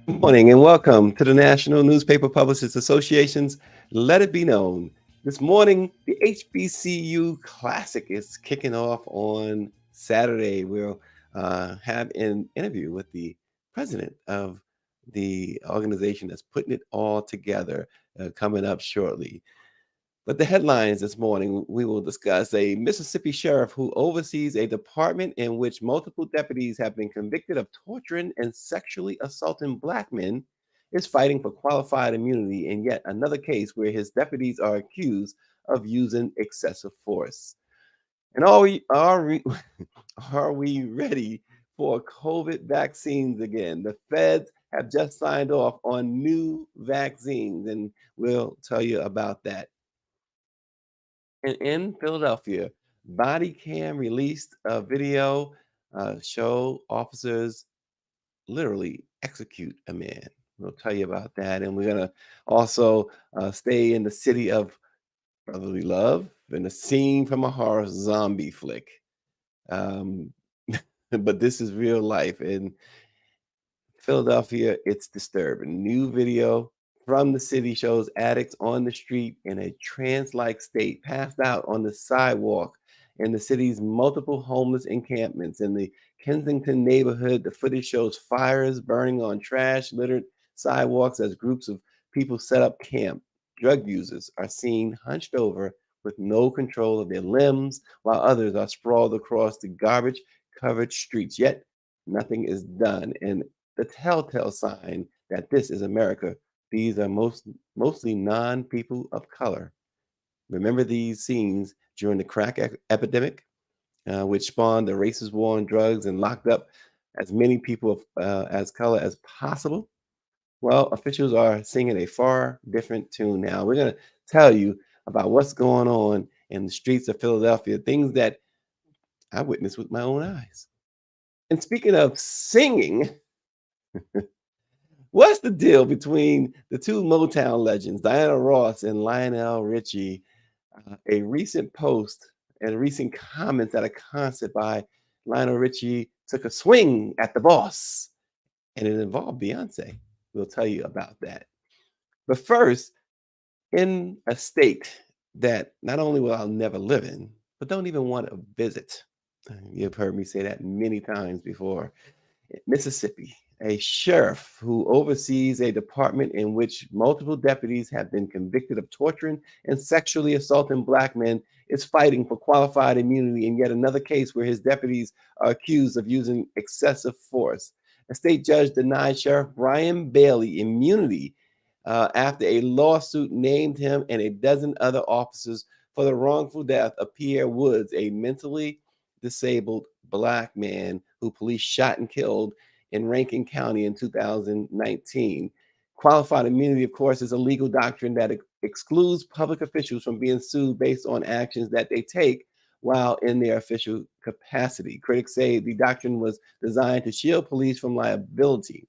Good morning and welcome to the National Newspaper Publishers Association's Let It Be Known. This morning, the HBCU Classic is kicking off on Saturday. We'll have an interview with the president of the organization that's putting it all together coming up shortly. But the headlines this morning, we will discuss a Mississippi sheriff who oversees a department in which multiple deputies have been convicted of torturing and sexually assaulting Black men is fighting for qualified immunity in yet another case where his deputies are accused of using excessive force. And are we ready for COVID vaccines again? The feds have just signed off on new vaccines, and we'll tell you about that. And in Philadelphia, body cam released a video show officers literally execute a man. We'll tell you about that. And we're going to also stay in the city of brotherly love and a scene from a horror zombie flick. Um, but this is real life. In Philadelphia, it's disturbing. New video from the city shows addicts on the street in a trance-like state, passed out on the sidewalk in the city's multiple homeless encampments. In the Kensington neighborhood, the footage shows fires burning on trash littered sidewalks as groups of people set up camp. Drug users are seen hunched over with no control of their limbs, while others are sprawled across the garbage covered streets. Yet nothing is done. And the telltale sign that this is America. These are mostly non-people of color. Remember these scenes during the crack epidemic, which spawned the racist war on drugs and locked up as many people as color as possible? Well, officials are singing a far different tune now. We're going to tell you about what's going on in the streets of Philadelphia, things that I witnessed with my own eyes. And speaking of singing, what's the deal between the two Motown legends, Diana Ross and Lionel Richie? A recent post and recent comments at a concert by Lionel Richie took a swing at the boss, and it involved Beyonce. We'll tell you about that. But first, in a state that not only will I never live in, but don't even want to visit. You've heard me say that many times before. Mississippi, a sheriff who oversees a department in which multiple deputies have been convicted of torturing and sexually assaulting Black men, is fighting for qualified immunity in yet another case where his deputies are accused of using excessive force. A state judge denied Sheriff Brian Bailey immunity after a lawsuit named him and a dozen other officers for the wrongful death of Pierre Woods, a mentally disabled Black man who police shot and killed in Rankin County in 2019. Qualified immunity, of course, is a legal doctrine that excludes public officials from being sued based on actions that they take while in their official capacity. Critics say the doctrine was designed to shield police from liability.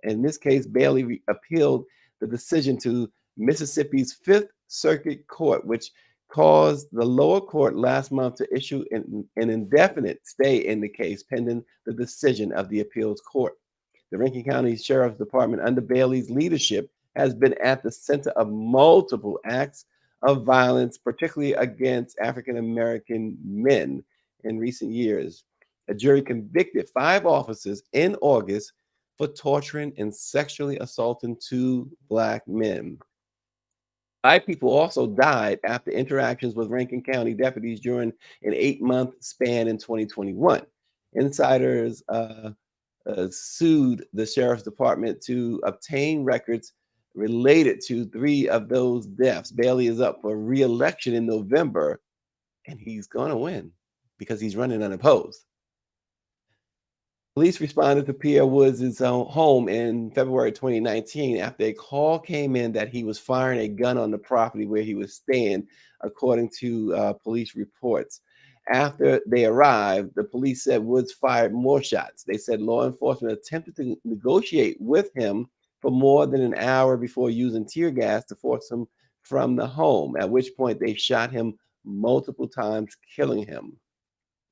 In this case, Bailey appealed the decision to Mississippi's Fifth Circuit Court, which caused the lower court last month to issue an indefinite stay in the case pending the decision of the appeals court. The Rankin County Sheriff's Department, under Bailey's leadership, has been at the center of multiple acts of violence, particularly against African American men in recent years. A jury convicted 5 officers in August for torturing and sexually assaulting 2 Black men. 5 people also died after interactions with Rankin County deputies during an 8-month span in 2021. Insiders sued the sheriff's department to obtain records related to three of those deaths. Bailey is up for re-election in November, and he's going to win because he's running unopposed. Police responded to Pierre Woods' home in February 2019 after a call came in that he was firing a gun on the property where he was staying, according to police reports. After they arrived, the police said Woods fired more shots. They said law enforcement attempted to negotiate with him for more than an hour before using tear gas to force him from the home, at which point they shot him multiple times, killing him.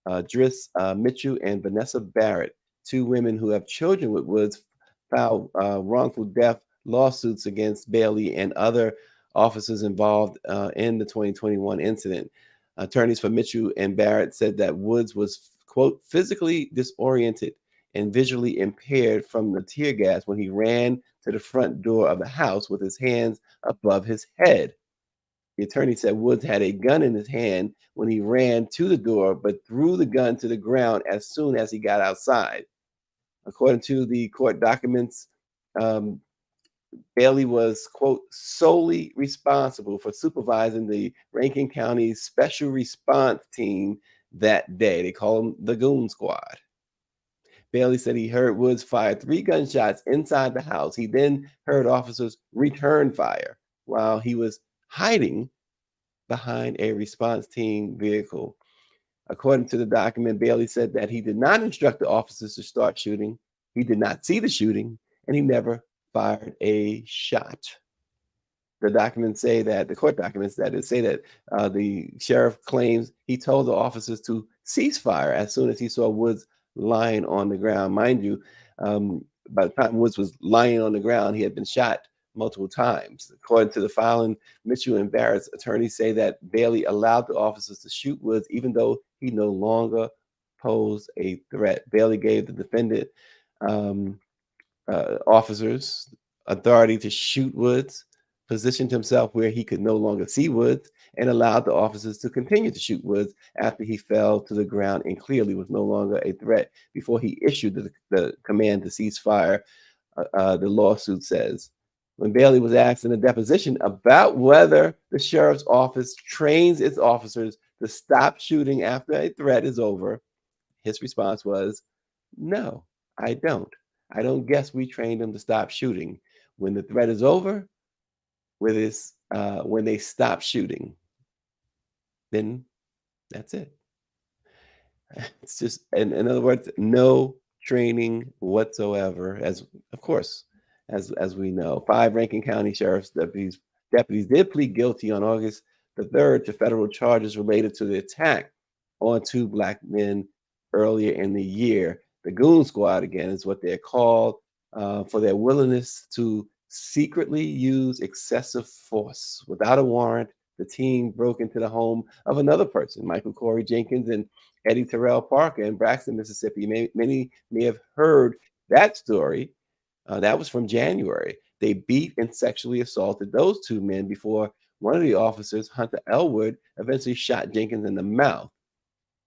Driss Mitchell and Vanessa Barrett, two women who have children with Woods, filed wrongful death lawsuits against Bailey and other officers involved in the 2021 incident. Attorneys for Mitchell and Barrett said that Woods was, quote, physically disoriented and visually impaired from the tear gas when he ran to the front door of the house with his hands above his head. The attorney said Woods had a gun in his hand when he ran to the door, but threw the gun to the ground as soon as he got outside. According to the court documents, um, Bailey was, quote, solely responsible for supervising the Rankin County Special Response Team that day. They call them the Goon Squad. Bailey said he heard Woods fire 3 gunshots inside the house. He then heard officers return fire while he was hiding behind a response team vehicle. According to the document, Bailey said that he did not instruct the officers to start shooting. He did not see the shooting, and he never fired a shot. The court documents that say that the sheriff claims he told the officers to cease fire as soon as he saw Woods lying on the ground. Mind you, by the time Woods was lying on the ground, he had been shot multiple times. According to the filing, Mitchell and Barrett's attorneys say that Bailey allowed the officers to shoot Woods even though he no longer posed a threat. Bailey gave the defendant officers authority to shoot Woods, positioned himself where he could no longer see Woods, and allowed the officers to continue to shoot Woods after he fell to the ground and clearly was no longer a threat before he issued the command to cease fire, the lawsuit says. When Bailey was asked in a deposition about whether the sheriff's office trains its officers to stop shooting after a threat is over, his response was, no, I don't. I don't guess we trained them to stop shooting. When the threat is over, when they stop shooting, then that's it. It's just, in other words, no training whatsoever. As of course, as we know, 5 Rankin County sheriff's deputies did plead guilty on August the 3rd to federal charges related to the attack on 2 black men earlier in the year. The Goon Squad, again, is what they're called, for their willingness to secretly use excessive force without a warrant. The team broke into the home of another person, Michael Corey Jenkins and Eddie Terrell Parker in Braxton, Mississippi. Many may have heard that story. That was from January. They beat and sexually assaulted those 2 men before one of the officers, Hunter Elwood, eventually shot Jenkins in the mouth.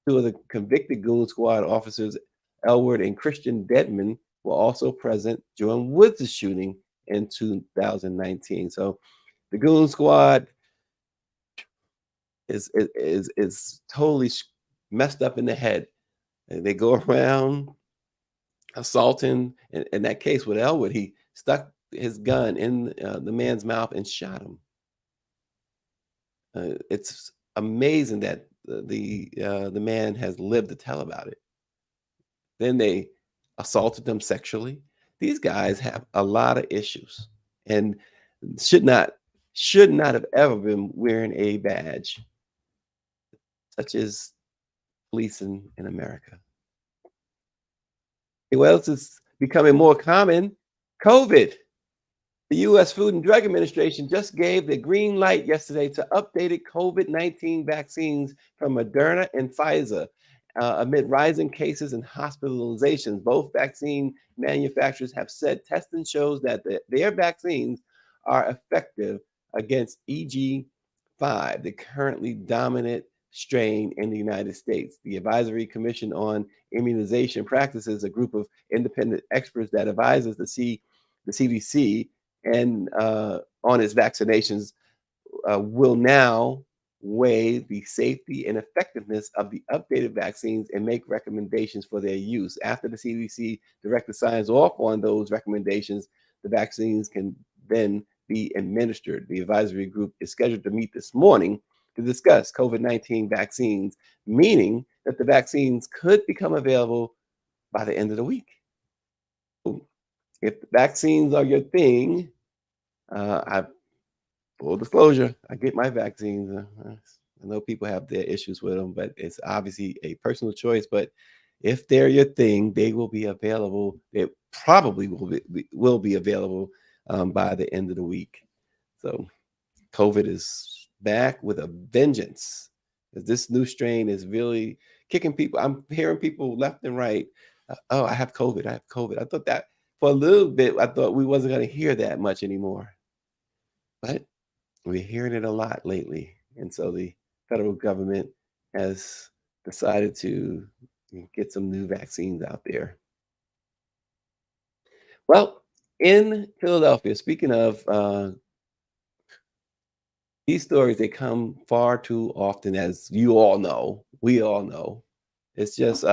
2 of the convicted Goon Squad officers, Elwood and Christian Dedman, were also present during Woods' shooting in 2019. So the Goon Squad is totally messed up in the head. And they go around assaulting. In that case with Elwood, he stuck his gun in the man's mouth and shot him. It's amazing that the man has lived to tell about it. Then they assaulted them sexually. These guys have a lot of issues and should not have ever been wearing a badge, such as policing in America. What else is becoming more common? COVID. The U.S. Food and Drug Administration just gave the green light yesterday to updated COVID-19 vaccines from Moderna and Pfizer. Amid rising cases and hospitalizations, both vaccine manufacturers have said testing shows that their vaccines are effective against EG5, the currently dominant strain in the United States. The Advisory Commission on Immunization Practices, a group of independent experts that advises the CDC and on its vaccinations will now weigh the safety and effectiveness of the updated vaccines and make recommendations for their use. After the CDC director signs off on those recommendations, the vaccines can then be administered. The advisory group is scheduled to meet this morning to discuss COVID-19 vaccines, meaning that the vaccines could become available by the end of the week. If the vaccines are your thing, I full disclosure, I get my vaccines. I know people have their issues with them, but it's obviously a personal choice. But if they're your thing, they will be available. They probably will be available by the end of the week. So COVID is back with a vengeance. 'Cause this new strain is really kicking people. I'm hearing people left and right. Oh, I have COVID. I have COVID. I thought that for a little bit, I thought we wasn't going to hear that much anymore. But we're hearing it a lot lately. And so the federal government has decided to get some new vaccines out there. Well, in Philadelphia, speaking of these stories, they come far too often, as you all know, we all know. It's just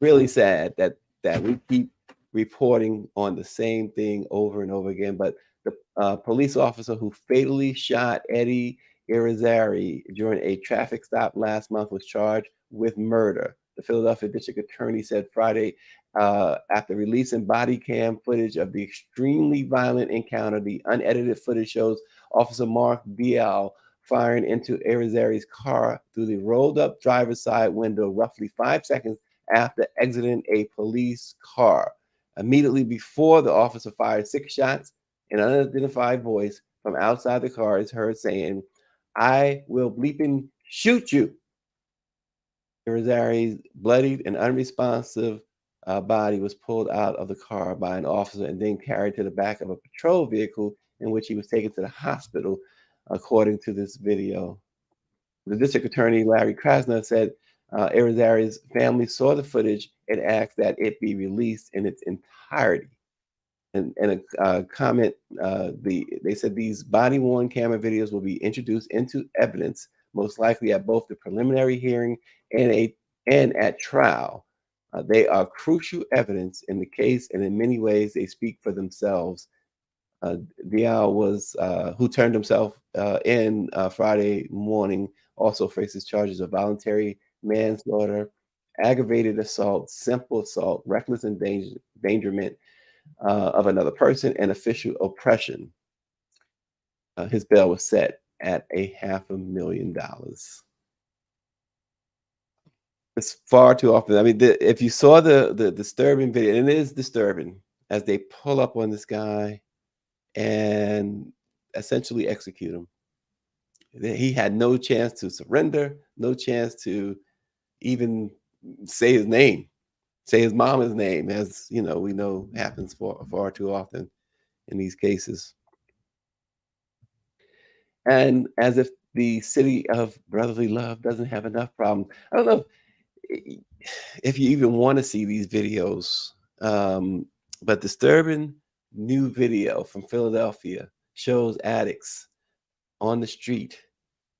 really sad that we keep reporting on the same thing over and over again. But the police officer who fatally shot Eddie Irizarry during a traffic stop last month was charged with murder. The Philadelphia District Attorney said Friday, after releasing body cam footage of the extremely violent encounter. The unedited footage shows Officer Mark Bial firing into Irizarry's car through the rolled up driver's side window roughly 5 seconds after exiting a police car. Immediately before, the officer fired 6 shots. An unidentified voice from outside the car is heard saying, "I will bleeping shoot you." Irizarry's bloodied and unresponsive body was pulled out of the car by an officer and then carried to the back of a patrol vehicle in which he was taken to the hospital, according to this video. The district attorney, Larry Krasner, said Irizarry's family saw the footage and asked that it be released in its entirety. And a comment, they said these body-worn camera videos will be introduced into evidence, most likely at both the preliminary hearing and at trial. They are crucial evidence in the case, and in many ways, they speak for themselves. Dial was who turned himself in Friday morning, also faces charges of voluntary manslaughter, aggravated assault, simple assault, reckless endangerment of another person, and official oppression. His bail was set at a $500,000. It's far too often. I mean, if you saw the disturbing video, and it is disturbing as they pull up on this guy and essentially execute him. He had no chance to surrender, no chance to even say his name, say his mama's name, as you know, we know happens far too often in these cases. And as if the city of brotherly love doesn't have enough problems. I don't know if you even want to see these videos, but disturbing new video from Philadelphia shows addicts on the street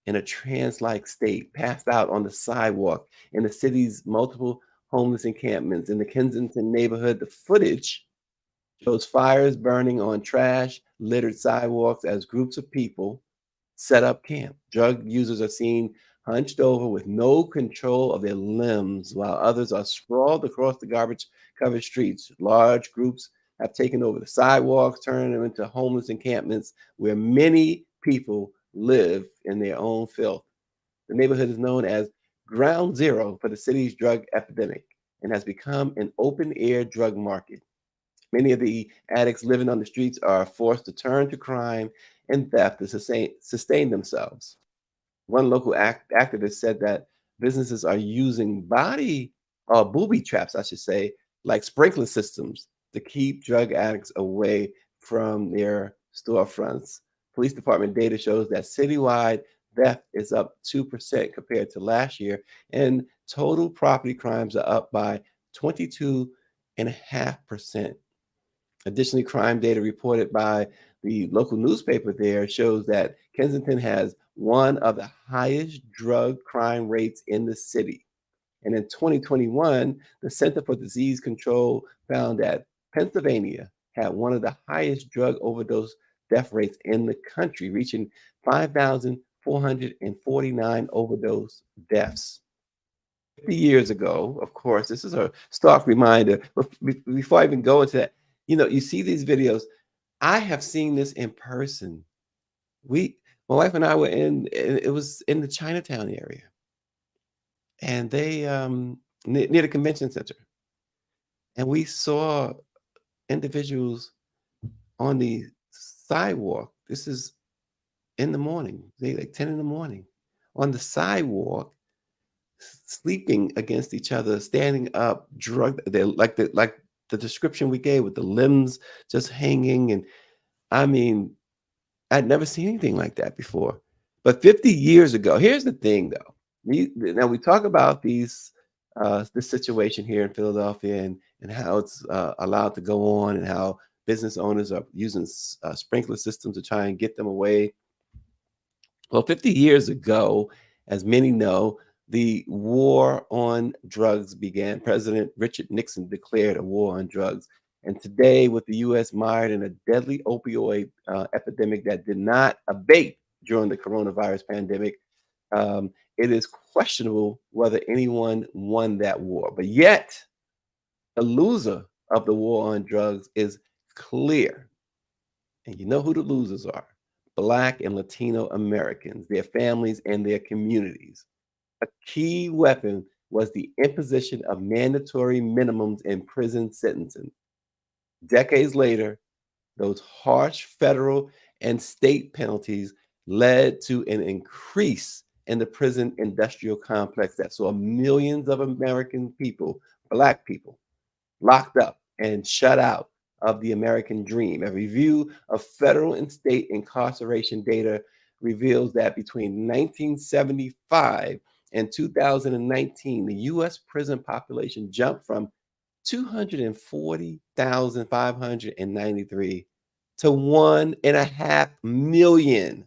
in a trance-like state, passed out on the sidewalk in the city's multiple homeless encampments in the Kensington neighborhood. The footage shows fires burning on trash littered sidewalks as groups of people set up camp. Drug users are seen hunched over with no control of their limbs, while others are sprawled across the garbage covered streets. Large groups have taken over the sidewalks, turning them into homeless encampments where many people live in their own filth. The neighborhood is known as ground zero for the city's drug epidemic and has become an open air drug market. Many of the addicts living on the streets are forced to turn to crime and theft to sustain themselves. One local activist said that businesses are using booby traps, I should say, like sprinkler systems to keep drug addicts away from their storefronts. Police department data shows that citywide theft is up 2% compared to last year, and total property crimes are up by 22.5%. Additionally, crime data reported by the local newspaper there shows that Kensington has one of the highest drug crime rates in the city. And in 2021, the Center for Disease Control found that Pennsylvania had one of the highest drug overdose death rates in the country, reaching 5,449 overdose deaths. 50 years ago, of course, this is a stark reminder. But before I even go into that, you see these videos. I have seen this in person. We, my wife and I were it was in the Chinatown area, and they near the convention center, and we saw individuals on the sidewalk. This is in the morning, they like 10 in the morning, on the sidewalk, sleeping against each other, standing up, drug. They're like the description we gave with the limbs just hanging, and I mean, I'd never seen anything like that before. But 50 years ago, here's the thing though. Now we talk about this situation here in Philadelphia, and how it's allowed to go on, and how business owners are using sprinkler systems to try and get them away. Well, 50 years ago, as many know, the war on drugs began. President Richard Nixon declared a war on drugs. And today, with the U.S. mired in a deadly opioid epidemic that did not abate during the coronavirus pandemic, it is questionable whether anyone won that war. But yet, the loser of the war on drugs is clear. And you know who the losers are: Black and Latino Americans, their families, and their communities. A key weapon was the imposition of mandatory minimums in prison sentencing. Decades later, those harsh federal and state penalties led to an increase in the prison industrial complex that saw millions of American people, Black people, locked up and shut out of the American dream. A review of federal and state incarceration data reveals that between 1975 and 2019, the US prison population jumped from 240,593 to 1.5 million.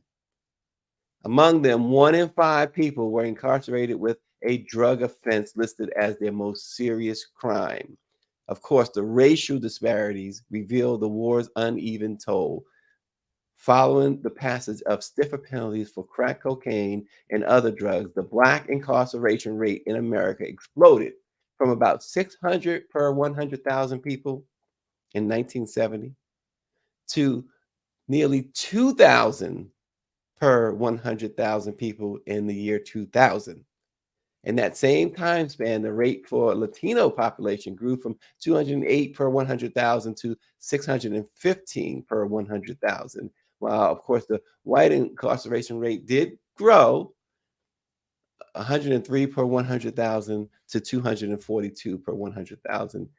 Among them, 1 in 5 people were incarcerated with a drug offense listed as their most serious crime. Of course, the racial disparities reveal the war's uneven toll. Following the passage of stiffer penalties for crack cocaine and other drugs, the Black incarceration rate in America exploded from about 600 per 100,000 people in 1970 to nearly 2,000 per 100,000 people in the year 2000. In that same time span, the rate for Latino population grew from 208 per 100,000 to 615 per 100,000. While, of course, the white incarceration rate did grow 103 per 100,000 to 242 per 100,000.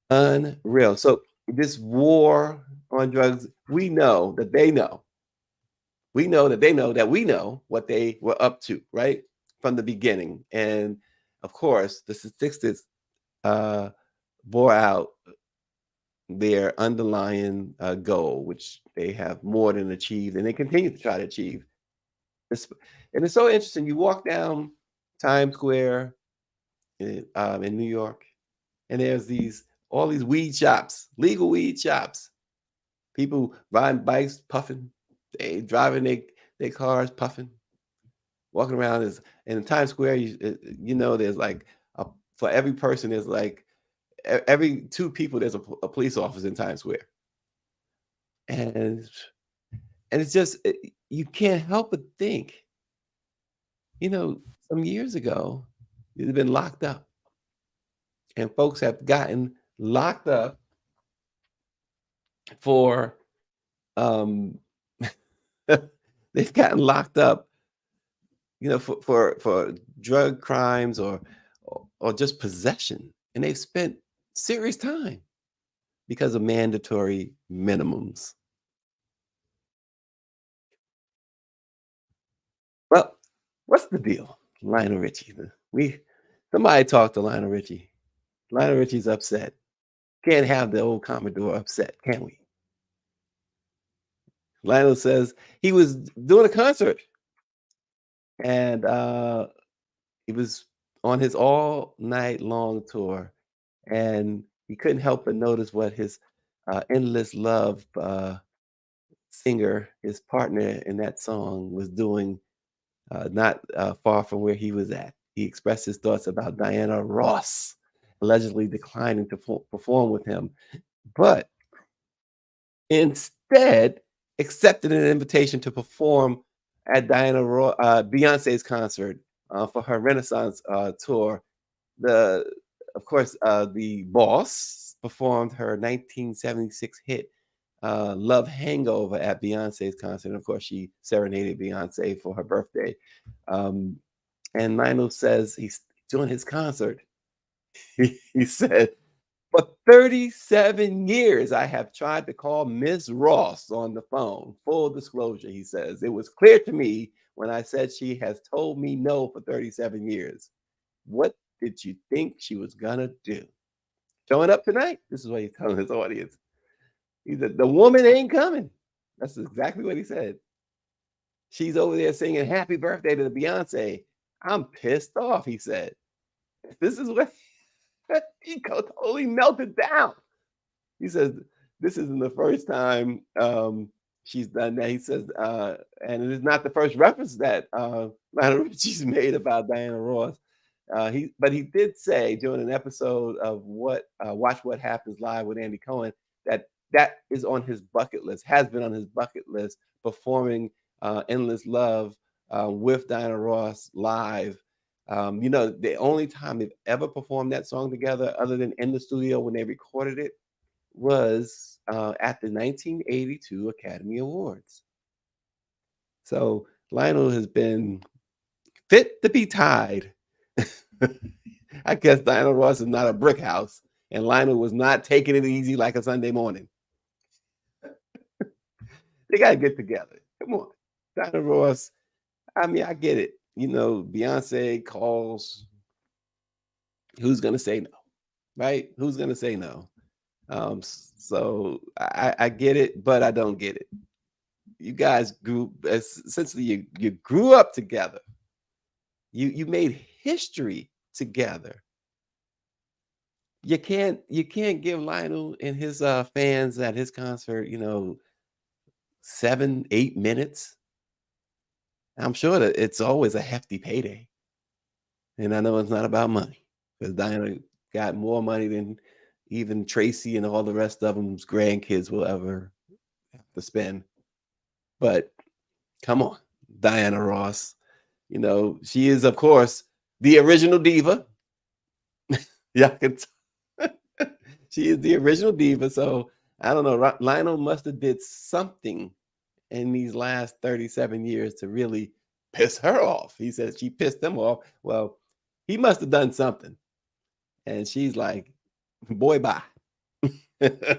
Unreal. So, this war on drugs, we know that they know. We know that they know that we know what they were up to, right? From the beginning. And of course, the statistics uh, bore out their underlying goal, which they have more than achieved, and they continue to try to achieve. It's, and it's so interesting. You walk down Times Square in New York, and there's all these weed shops, legal weed shops. People riding bikes, puffing. They driving their cars, puffing, walking around. Is in Times Square. There's like for every person, there's like every 2 people, there's a police officer in Times Square, and it's just you can't help but think, you know, some years ago, you'd have been locked up, and folks have gotten locked up for um, they've gotten locked up, for drug crimes, or just possession, and they've spent serious time because of mandatory minimums. Well, what's the deal, Lionel Richie? We Somebody talk to Lionel Richie. Lionel Richie's upset. Can't have the old Commodore upset, can we? Lionel says he was doing a concert and he was on his all night long tour, and he couldn't help but notice what his endless love singer, his partner in that song, was doing not far from where he was at. He expressed his thoughts about Diana Ross allegedly declining to perform with him, but instead accepted an invitation to perform at Beyonce's concert for her Renaissance tour. The Of course, the boss performed her 1976 hit "Love Hangover" at Beyonce's concert. And of course, she serenaded Beyonce for her birthday. Um, and Lionel says he's doing his concert. He said, "For 37 years, I have tried to call Miss Ross on the phone. Full disclosure," he says, "it was clear to me when I said she has told me no for 37 years. What did you think she was gonna do? Showing up tonight?" This is what he's telling his audience. He said, "The woman ain't coming." That's exactly what he said. "She's over there singing happy birthday to the Beyonce. I'm pissed off," he said. This is what he totally melted down. He says, "This isn't the first time she's done that." He says, and it is not the first reference that Lionel Richie's made about Diana Ross. He did say during an episode of Watch What Happens Live with Andy Cohen that that is on his bucket list, has been on his bucket list, performing "Endless Love" with Diana Ross live. The only time they've ever performed that song together, other than in the studio when they recorded it, was at the 1982 Academy Awards. So Lionel has been fit to be tied. I guess Diana Ross is not a brick house, and Lionel was not taking it easy like a Sunday morning. They got to get together. Come on. Diana Ross, I mean, I get it. Beyonce calls. Who's going to say no? Right? Who's going to say no? So I get it, but I don't get it. You guys essentially you grew up together. You made history together. You can't give Lionel and his fans at his concert, 7, 8 minutes. I'm sure that it's always a hefty payday. And I know it's not about money because Diana got more money than even Tracy and all the rest of them's grandkids will ever have to spend. But come on, Diana Ross. She is, of course, the original diva. Yeah, she is the original diva. So I don't know. Lionel must have did something in these last 37 years to really piss her off. He says she pissed him off. Well, he must have done something. And she's like, boy, bye. Yeah,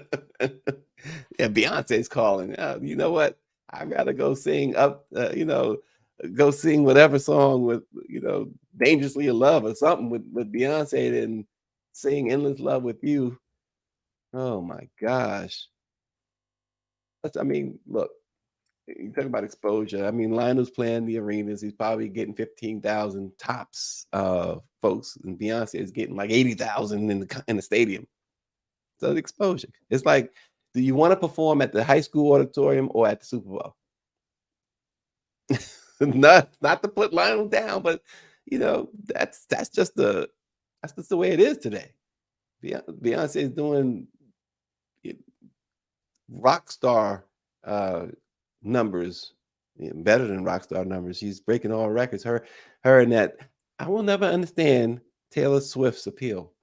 Beyonce's calling. You know what? I'd rather go sing go sing whatever song with, Dangerously in Love or something with Beyonce than sing Endless Love with you. Oh my gosh. I mean, look, you talk about exposure. I mean, Lionel's playing the arenas. He's probably getting 15,000 tops folks, and Beyonce is getting like 80,000 in the stadium. So the exposure. It's like, do you want to perform at the high school auditorium or at the Super Bowl? Not to put Lionel down, but that's just the way it is today. Beyonce is doing rock star numbers, better than rock star numbers. She's breaking all records. Her and that. I will never understand Taylor Swift's appeal.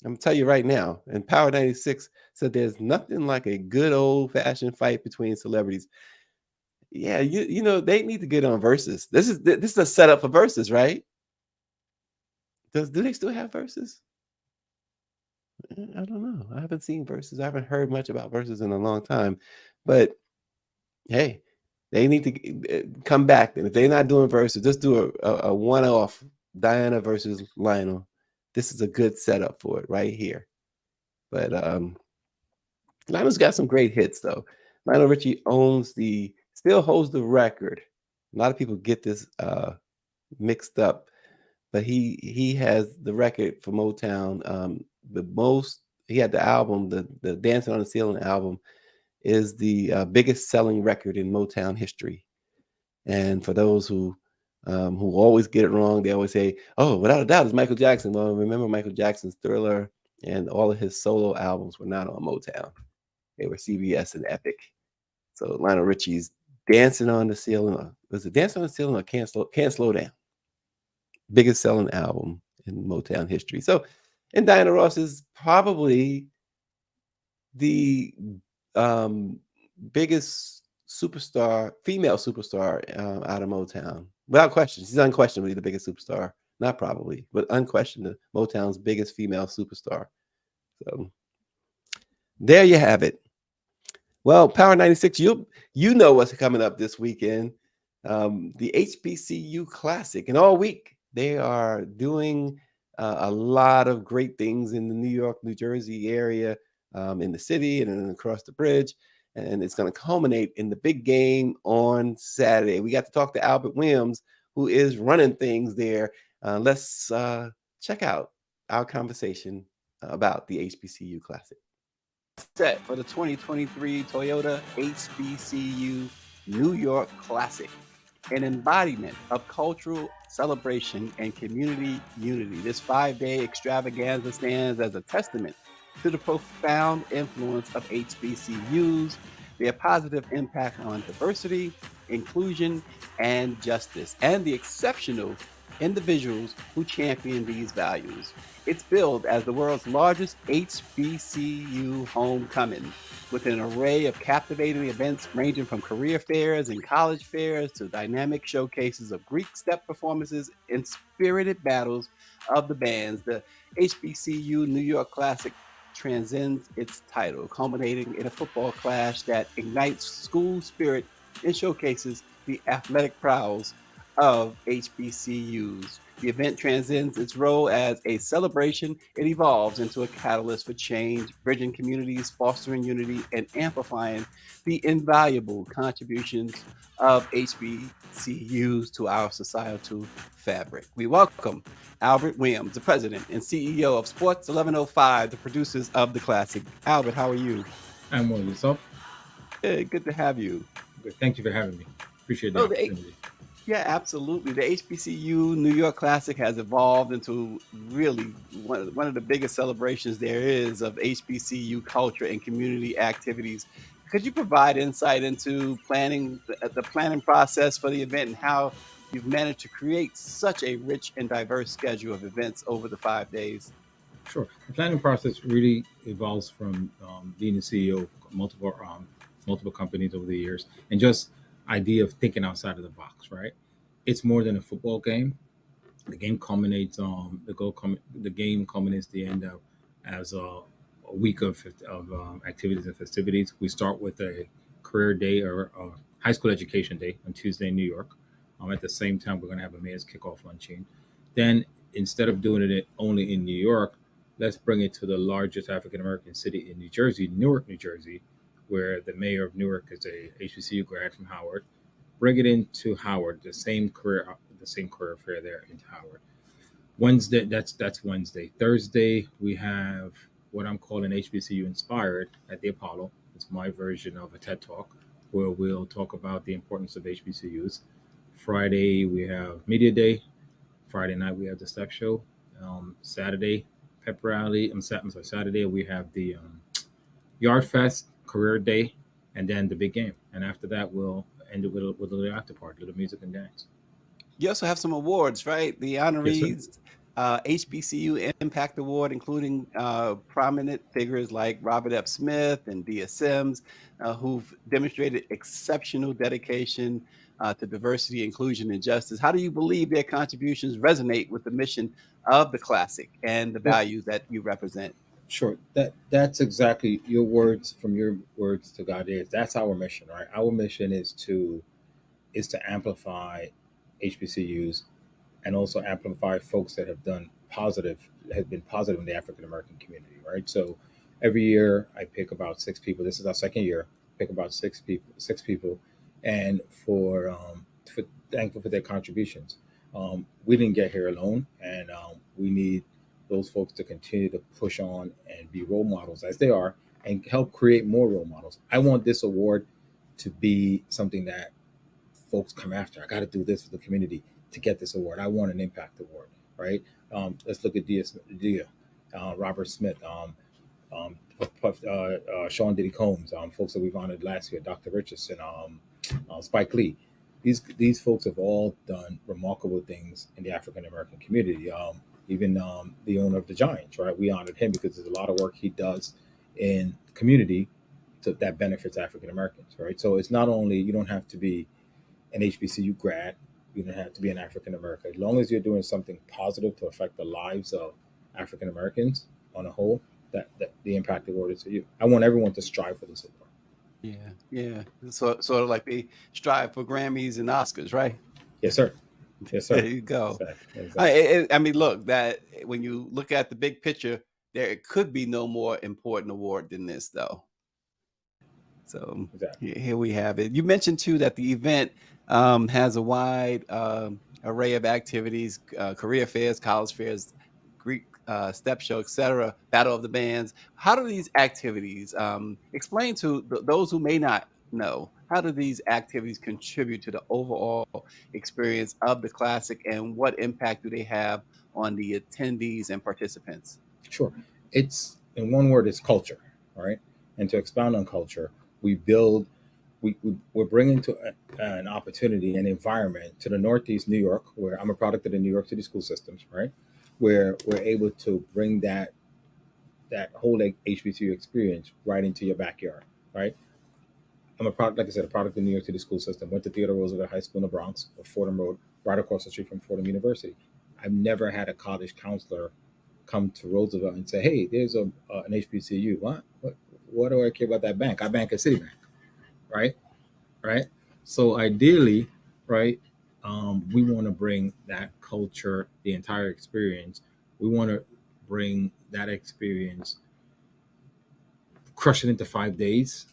I'm gonna tell you right now. And Power 96 said there's nothing like a good old fashioned fight between celebrities. Yeah, they need to get on verses. This is a setup for verses, right? Do they still have verses? I don't know. I haven't seen verses. I haven't heard much about verses in a long time. But hey, they need to come back. And if they're not doing verses, just do a one-off Diana versus Lionel. This is a good setup for it right here. But Lionel's got some great hits though. Lionel Richie still holds the record. A lot of people get this mixed up, but he has the record for Motown. The most he had the album, the Dancing on the Ceiling album, is the biggest selling record in Motown history. And for those who always get it wrong, they always say, "Oh, without a doubt, it's Michael Jackson." Well, remember Michael Jackson's Thriller and all of his solo albums were not on Motown; they were CBS and Epic. So Lionel Richie's "Dancing on the Ceiling" was it "Dancing on the Ceiling" or "Can't Slow Down"? Biggest selling album in Motown history. So, and Diana Ross is probably the um, biggest female superstar out of Motown, without question. She's unquestionably the biggest superstar. Not probably, but unquestionably, Motown's biggest female superstar. So there you have it. Well, Power 96, you know what's coming up this weekend. The HBCU Classic. And all week, they are doing a lot of great things in the New York, New Jersey area, in the city and then across the bridge. And it's going to culminate in the big game on Saturday. We got to talk to Albert Wiliams, who is running things there. Let's check out our conversation about the HBCU Classic. Set for the 2023 Toyota HBCU New York Classic, an embodiment of cultural celebration and community unity. This 5-day extravaganza stands as a testament to the profound influence of HBCUs, their positive impact on diversity, inclusion, and justice, and the exceptional individuals who champion these values. It's billed as the world's largest HBCU homecoming, with an array of captivating events ranging from career fairs and college fairs to dynamic showcases of Greek step performances and spirited battles of the bands. The HBCU New York Classic transcends its title, culminating in a football clash that ignites school spirit and showcases the athletic prowess of HBCUs. The event transcends its role as a celebration. It evolves into a catalyst for change, bridging communities, fostering unity, and amplifying the invaluable contributions of HBCUs to our societal fabric. We welcome Albert Wiliams, the president and CEO of Sports 1105, the producers of the classic. Albert, how are you? I'm well. Yourself? Good to have you. Good. Thank you for having me. Appreciate the Oh, opportunity. yeah, absolutely. The HBCU New York Classic has evolved into really one of the biggest celebrations there is of HBCU culture and community activities. Could you provide insight into the planning process for the event and how you've managed to create such a rich and diverse schedule of events over the 5 days? Sure. The planning process really evolves from being the CEO of multiple companies over the years, and just idea of thinking outside of the box. Right. It's more than a football game. The game culminates. The game culminates the end of as a week of activities and festivities. We start with a career day or high school education day on Tuesday in New York. At the same time, we're going to have a mayor's kickoff luncheon. Then, instead of doing it only in New York, let's bring it to the largest African American city in New Jersey, Newark, New Jersey, where the mayor of Newark is a HBCU grad from Howard. Bring it into Howard, the same career fair there into Howard. Wednesday, that's Wednesday. Thursday, we have what I'm calling HBCU Inspired at the Apollo. It's my version of a TED Talk where we'll talk about the importance of HBCUs. Friday, we have Media Day. Friday night, we have the Step Show. Saturday, Pep Rally. I'm sorry, Saturday, we have the Yard Fest, Career Day, and then the big game. And after that, we'll end it with a little after party, little music and dance. You also have some awards, right? The Yes, sir. honorees HBCU Impact Award, including prominent figures like Robert F. Smith and Dia Sims, who've demonstrated exceptional dedication to diversity, inclusion, and justice. How do you believe their contributions resonate with the mission of the classic and the Well, values that you represent? sure. That's exactly your words from your words to God is. That's our mission, right? Our mission is to amplify HBCUs and also amplify folks that have been positive in the African American community, right? So Every year, I pick about 6 people. This is our second year. Pick about 6 people, and for thankful for their contributions. We didn't get here alone, and we need those folks to continue to push on and be role models as they are, and help create more role models. I want this award to be something that folks come after. I got to do this for the community to get this award. I want an impact award, right? Let's look at Dia, Robert Smith, Sean Diddy Combs, folks that we've honored last year, Dr. Richardson, Spike Lee. These folks have all done remarkable things in the African American community. Even the owner of the Giants, right? We honored him because there's a lot of work he does in the community that benefits African Americans, right? So it's not only, you don't have to be an HBCU grad, you don't have to be an African American. As long as you're doing something positive to affect the lives of African Americans on a whole, that the impact award is to you. I want everyone to strive for this award. Yeah, yeah. So sort of like they strive for Grammys and Oscars, right? Yes, sir. Yes, There sir. you go. Exactly. Exactly. I mean, look, that when you look at the big picture, there could be no more important award than this, though. So Exactly. here we have it. You mentioned too that the event has a wide array of activities: career fairs, college fairs, Greek step show, etc. Battle of the bands. How do these activities explain to those who may not know? How do these activities contribute to the overall experience of the classic, and what impact do they have on the attendees and participants? Sure. It's, in one word, it's culture, right? And to expound on culture, we build, we're bringing to an opportunity, an environment to the Northeast New York, where I'm a product of the New York City school systems, right? Where we're able to bring that whole, like, HBCU experience right into your backyard, right? I'm a product, like I said, a product of the New York City school system. Went to Theodore Roosevelt High School in the Bronx, or Fordham Road, right across the street from Fordham University. I've never had a college counselor come to Roosevelt and say, "Hey, there's an HBCU. What do I care about that bank? I bank at Citibank, right? Right." So ideally, right, we want to bring that culture, the entire experience. We want to bring that experience, crush it into 5 days.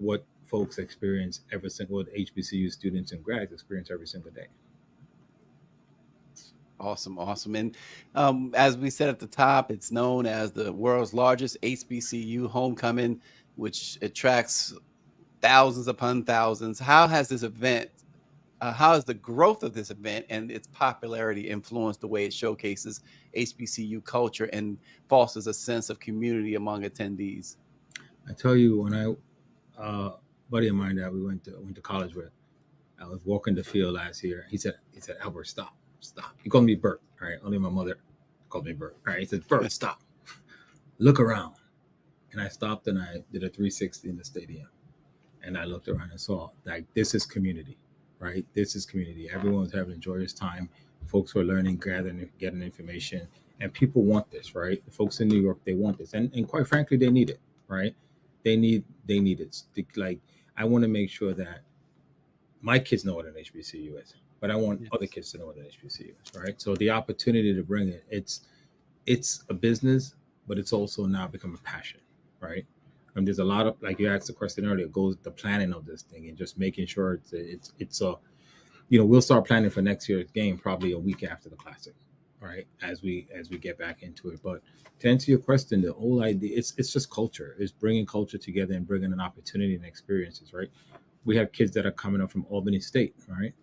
What folks experience every single, what HBCU students and grads experience every single day. Awesome, awesome. And as we said at the top, it's known as the world's largest HBCU homecoming, which attracts thousands upon thousands. How has the growth of this event and its popularity influenced the way it showcases HBCU culture and fosters a sense of community among attendees? I tell you, when buddy of mine that we went to college with, I was walking the field last year. He said, Albert, stop, stop. He called me Bert, right? Only my mother called me Bert, right? He said, Bert, stop, look around. And I stopped and I did a 360 in the stadium. And I looked around and saw, like, this is community, right? This is community. Everyone's having a joyous time. Folks were learning, gathering, getting information, and people want this, right? The folks in New York, they want this, and quite frankly, they need it, right? They need it. Like, I want to make sure that my kids know what an HBCU is, but I want other Yes. kids to know what an HBCU is, right? So the opportunity to bring it, it's a business, but it's also now become a passion, right? And there's a lot of, like you asked the question earlier, goes the planning of this thing and just making sure it's a, we'll start planning for next year's game probably a week after the classic, right? As we get back into it. But to answer your question, the whole idea, it's just culture. It's bringing culture together and bringing an opportunity and experiences, right? We have kids that are coming up from Albany State, right?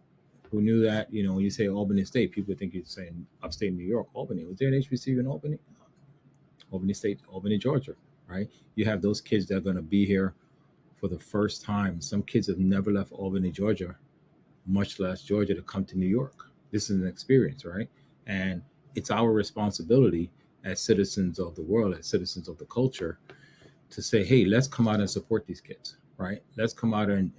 Who knew that, when you say Albany State, people think you're saying upstate New York. Albany, was there an HBCU in Albany? Albany State, Albany, Georgia, right? You have those kids that are going to be here for the first time. Some kids have never left Albany, Georgia, much less Georgia, to come to New York. This is an experience, right? And it's our responsibility as citizens of the world, as citizens of the culture, to say, hey, let's come out and support these kids, right? Let's come out and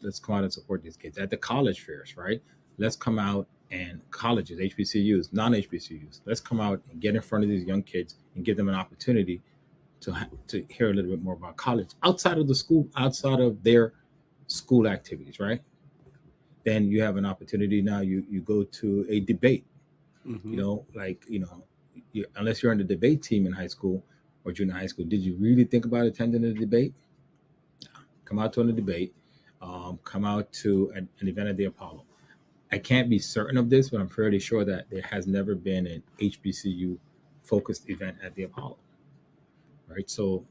let's come out and support these kids at the college fairs, right? Let's come out, and colleges, HBCUs, non-HBCUs, let's come out and get in front of these young kids and give them an opportunity to hear a little bit more about college outside of the school, outside of their school activities, right? Then you have an opportunity. Now you go to a debate, Hmm. unless you're on the debate team in high school, or junior high school, did you really think about attending a debate? Come out to a debate. Come out to an event at the Apollo. I can't be certain of this, but I'm fairly sure that there has never been an HBCU focused event at the Apollo. Right. So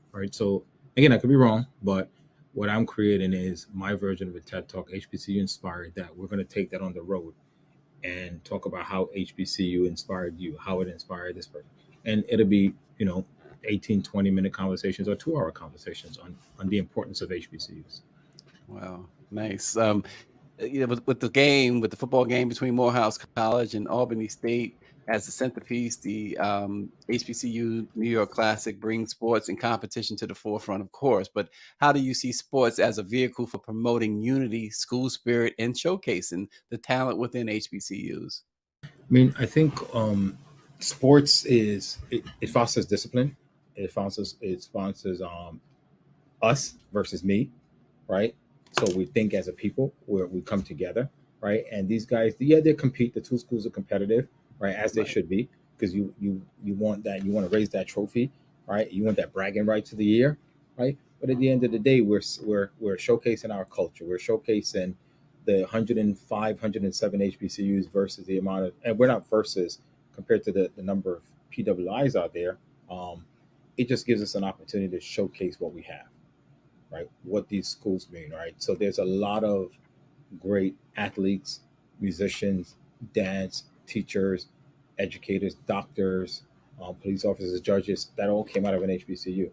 again, I could be wrong, but what I'm creating is my version of a TED Talk, HBCU inspired, that we're going to take that on the road and talk about how HBCU inspired you, how it inspired this person. And it'll be, 18, 20-minute conversations or 2-hour conversations on the importance of HBCUs. Wow, nice. With the football game between Morehouse College and Albany State as the centerpiece, the HBCU New York Classic brings sports and competition to the forefront, of course. But how do you see sports as a vehicle for promoting unity, school spirit, and showcasing the talent within HBCUs? I mean, I think sports it fosters discipline. It sponsors us versus me, right? So we think as a people, where we come together, right? And these guys, yeah, they compete. The two schools are competitive, right, as they Right. should be, because you want that, you want to raise that trophy, right? You want that bragging rights of the year, right? But at the end of the day, we're showcasing our culture. We're showcasing the 105, 107 HBCUs versus the amount of, and we're not versus compared to the number of PWIs out there. Um, it just gives us an opportunity to showcase what we have, right? What these schools mean, right? So there's a lot of great athletes, musicians, dance, teachers, educators, doctors, police officers, judges that all came out of an HBCU.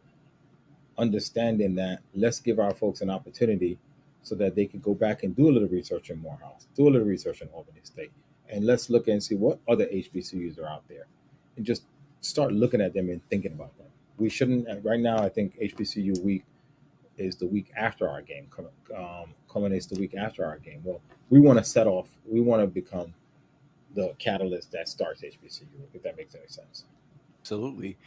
Understanding that, let's give our folks an opportunity so that they can go back and do a little research in Morehouse, do a little research in Albany State, and let's look and see what other HBCUs are out there, and just start looking at them and thinking about them. We shouldn't right now. I think HBCU week is the week after our game. Culminates the week after our game. Well, we want to set off. We want to become the catalyst that starts HBCU. If that makes any sense. Absolutely.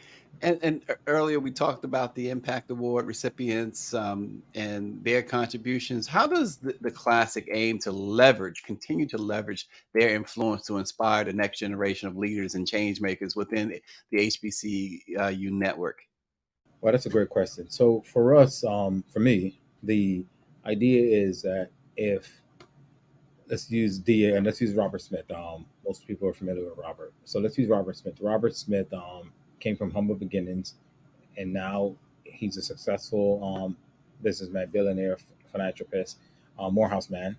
And earlier we talked about the Impact Award recipients and their contributions. How does the Classic aim to continue to leverage their influence to inspire the next generation of leaders and change makers within the HBCU network? Well, that's a great question. So for us, for me, the idea is that if let's use Robert Smith. Most people are familiar with Robert, so let's use Robert Smith. Robert Smith came from humble beginnings, and now he's a successful businessman, billionaire, philanthropist, Morehouse man.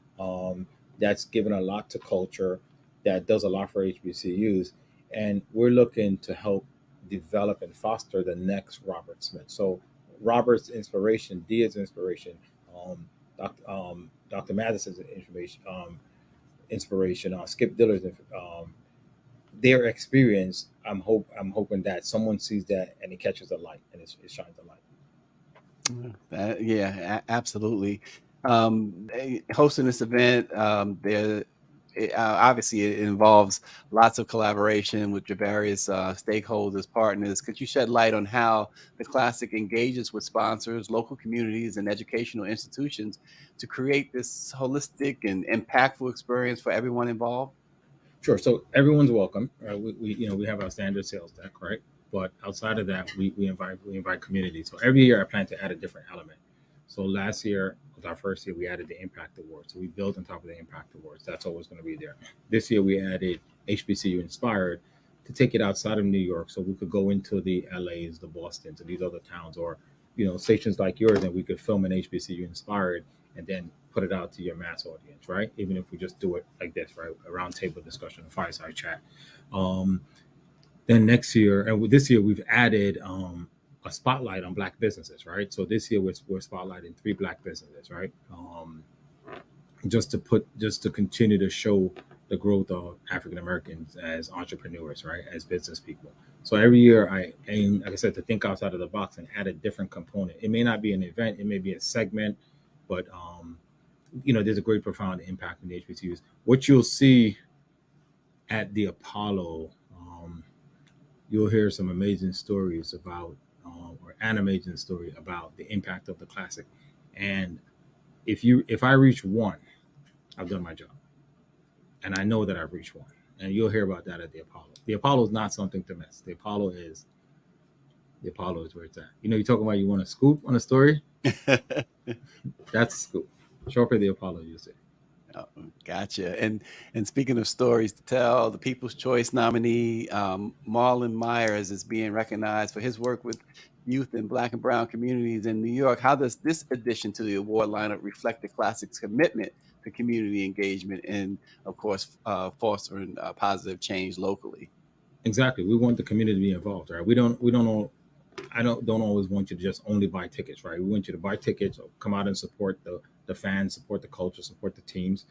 That's given a lot to culture, that does a lot for HBCUs, and we're looking to help develop and foster the next Robert Smith. So Robert's inspiration, Dia's inspiration, Dr. Madison's inspiration, Skip Diller's their experience. I'm hoping that someone sees that and it catches a light and it shines a light. Yeah, absolutely. Hosting this event, obviously it involves lots of collaboration with your various stakeholders, partners. Could you shed light on how the Classic engages with sponsors, local communities, and educational institutions to create this holistic and impactful experience for everyone involved? Sure. So everyone's welcome. Right? We have our standard sales deck, right? But outside of that, we invite communities. So every year I plan to add a different element. So last year was our first year. We added the Impact Award. So we built on top of the Impact Awards. That's always going to be there. This year we added HBCU Inspired to take it outside of New York, so we could go into the LAs, the Bostons, and these other towns, or stations like yours, and we could film an HBCU Inspired and then put it out to your mass audience, right? Even if we just do it like this, right? A roundtable discussion, a fireside chat. Um, then next year, and this year, we've added a spotlight on Black businesses, right? So this year, we're spotlighting 3 Black businesses, right? Just to continue to show the growth of African Americans as entrepreneurs, right? As business people. So every year I aim, like I said, to think outside of the box and add a different component. It may not be an event, it may be a segment, but there's a great profound impact in the HBCUs. What you'll see at the Apollo, you'll hear some amazing stories about, or an amazing story about the impact of the Classic. And if I reach one, I've done my job, and I know that I've reached one. And you'll hear about that at the Apollo. The Apollo is not something to miss. The Apollo is The Apollo is where it's at. You know, you're talking about you want a scoop on a story. That's a scoop. Show up at the Apollo, you'll see. Oh, gotcha. And speaking of stories to tell, the People's Choice nominee Marlon Myers is being recognized for his work with youth in Black and Brown communities in New York. How does this addition to the award lineup reflect the Classic's commitment to community engagement and, of course, fostering positive change locally? Exactly. We want the community to be involved, right? We don't all. I don't always want you to just only buy tickets, right? We want you to buy tickets, come out and support the fans, support the culture, support the teams.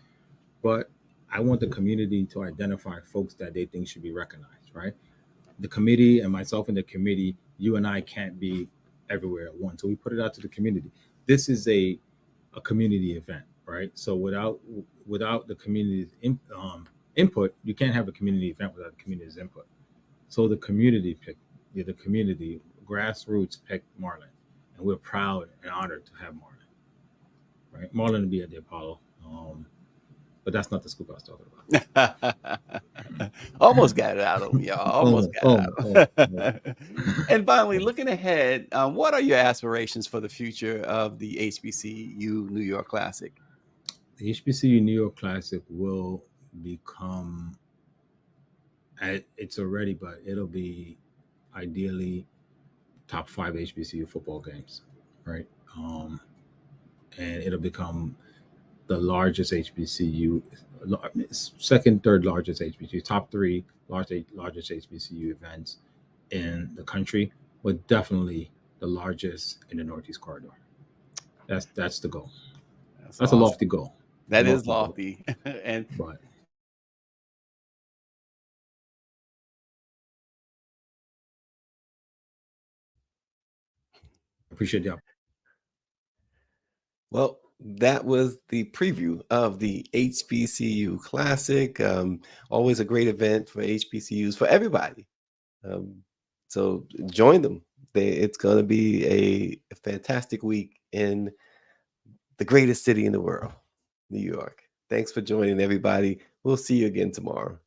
But I want the community to identify folks that they think should be recognized, right? The committee and myself and the committee, you and I can't be everywhere at once. So we put it out to the community. This is a community event, right? So without the community's input, you can't have a community event without the community's input. So the community picked, the community grassroots picked Marlon, and we're proud and honored to have Marlon. Right, Marlon will be at the Apollo, but that's not the scoop I was talking about. Almost got it out of me, y'all. Almost got it out. And finally, looking ahead, what are your aspirations for the future of the HBCU New York Classic? The HBCU New York Classic will become, it's already, but it'll be ideally top 5 HBCU football games, right? And it'll become the largest HBCU, second, third largest HBCU, top 3 largest HBCU events in the country, but definitely the largest in the Northeast Corridor. That's the goal. That's awesome. A lofty goal. That is lofty. But appreciate the opportunity. Well, that was the preview of the HBCU Classic. Always a great event for HBCUs, for everybody. So join them. It's going to be a fantastic week in the greatest city in the world, New York. Thanks for joining, everybody. We'll see you again tomorrow.